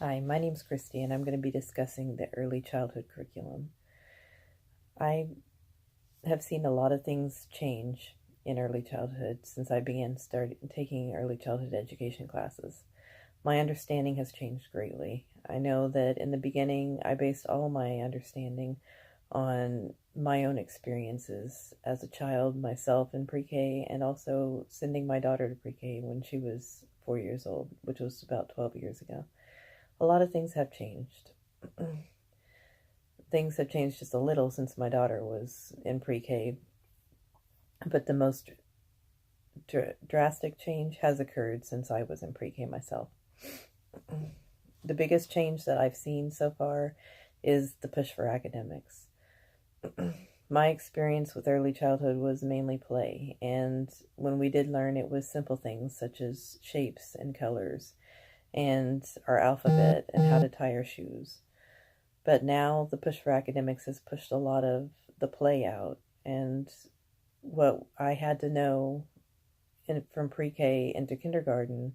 Hi, my name's Christy, and I'm going to be discussing the early childhood curriculum. I have seen a lot of things change in early childhood since I began taking early childhood education classes. My understanding has changed greatly. I know that in the beginning, I based all my understanding on my own experiences as a child, myself in pre K, and also sending my daughter to pre K when she was 4 years old, which was about 12 years ago. A lot of things have changed. Things have changed just a little since my daughter was in pre K, but the most drastic change has occurred since I was in pre K myself. The biggest change that I've seen so far is the push for academics. My experience with early childhood was mainly play, and when we did learn, it was simple things such as shapes and colors and our alphabet and how to tie our shoes. But now the push for academics has pushed a lot of the play out, and what I had to know from pre K into kindergarten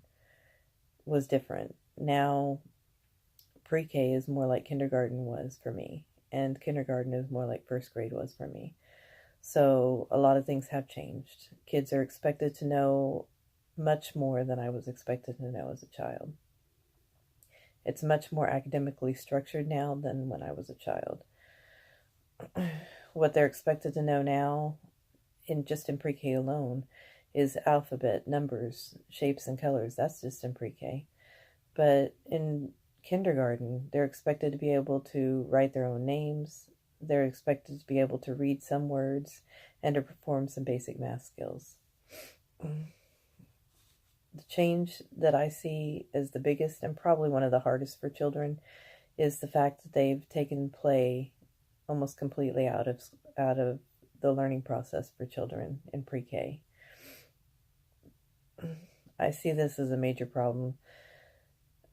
was different. Now, pre K is more like kindergarten was for me, and kindergarten is more like first grade was for me. So, a lot of things have changed. Kids are expected to know much more than I was expected to know as a child. It's much more academically structured now than when I was a child. What they're expected to know now, in pre-K alone, is alphabet, numbers, shapes, and colors. That's just in pre-K. But in kindergarten, they're expected to be able to write their own names. They're expected to be able to read some words and to perform some basic math skills. The change that I see as the biggest and probably one of the hardest for children is the fact that they've taken play almost completely out of the learning process for children in pre-K. I see this as a major problem.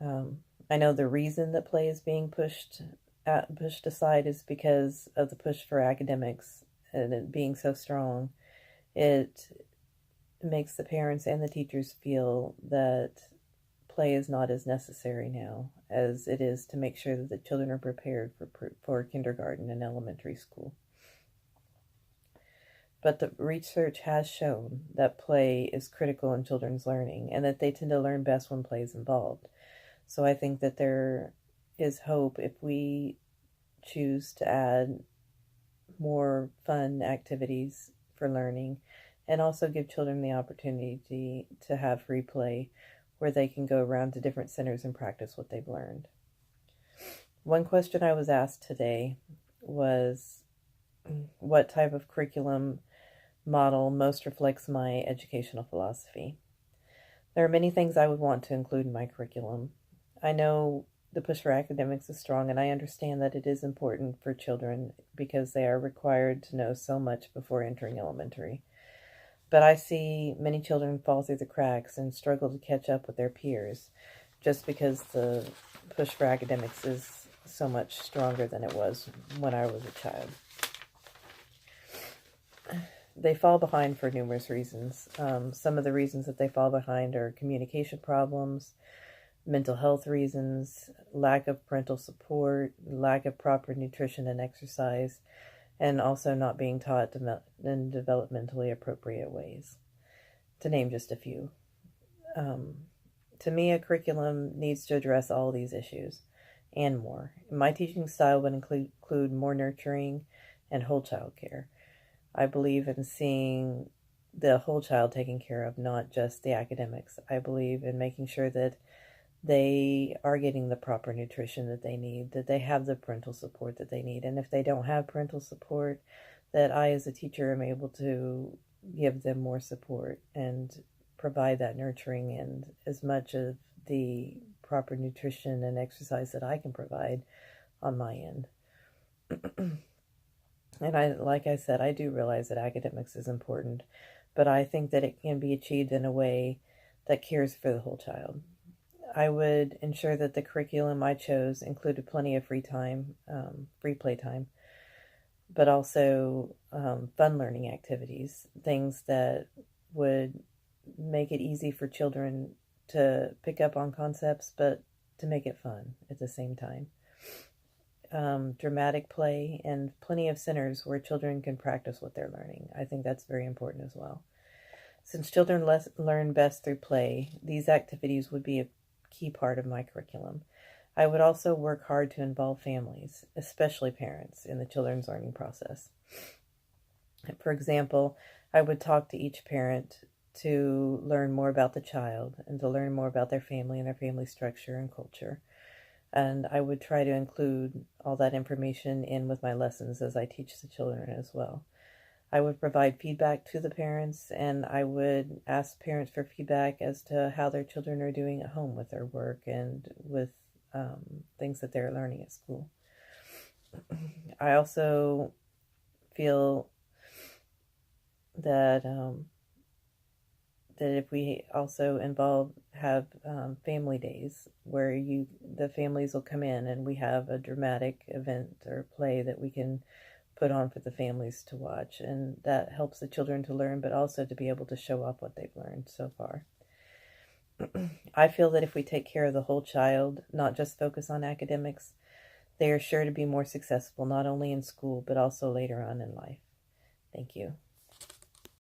I know the reason that play is being pushed aside is because of the push for academics and it being so strong. It makes the parents and the teachers feel that play is not as necessary now as it is to make sure that the children are prepared for kindergarten and elementary school. But the research has shown that play is critical in children's learning and that they tend to learn best when play is involved. So I think that there is hope if we choose to add more fun activities for learning and also give children the opportunity to have free play where they can go around to different centers and practice what they've learned. One question I was asked today was what type of curriculum model most reflects my educational philosophy. There are many things I would want to include in my curriculum. I know the push for academics is strong, and I understand that it is important for children because they are required to know so much before entering elementary. But I see many children fall through the cracks and struggle to catch up with their peers just because the push for academics is so much stronger than it was when I was a child. They fall behind for numerous reasons. Some of the reasons that they fall behind are communication problems, mental health reasons, lack of parental support, lack of proper nutrition and exercise, and also not being taught in developmentally appropriate ways, to name just a few. To me, a curriculum needs to address all these issues and more. My teaching style would include more nurturing and whole child care. I believe in seeing the whole child taken care of, not just the academics. I believe in making sure that they are getting the proper nutrition that they need, that they have the parental support that they need. And if they don't have parental support, that I as a teacher am able to give them more support and provide that nurturing and as much of the proper nutrition and exercise that I can provide on my end. And like I said, I do realize that academics is important, but I think that it can be achieved in a way that cares for the whole child. I would ensure that the curriculum I chose included plenty of free time, free play time, but also fun learning activities, things that would make it easy for children to pick up on concepts, but to make it fun at the same time. Dramatic play and plenty of centers where children can practice what they're learning. I think that's very important as well. Since children learn best through play, these activities would be a key part of my curriculum. I would also work hard to involve families, especially parents, in the children's learning process. For example, I would talk to each parent to learn more about the child and to learn more about their family and their family structure and culture. And I would try to include all that information in with my lessons as I teach the children as well. I would provide feedback to the parents, and I would ask parents for feedback as to how their children are doing at home with their work and with things that they're learning at school. I also feel that that if we also have family days where the families will come in and we have a dramatic event or play that we can put on for the families to watch, and that helps the children to learn, but also to be able to show off what they've learned so far. I feel that if we take care of the whole child, not just focus on academics, they are sure to be more successful, not only in school, but also later on in life. Thank you.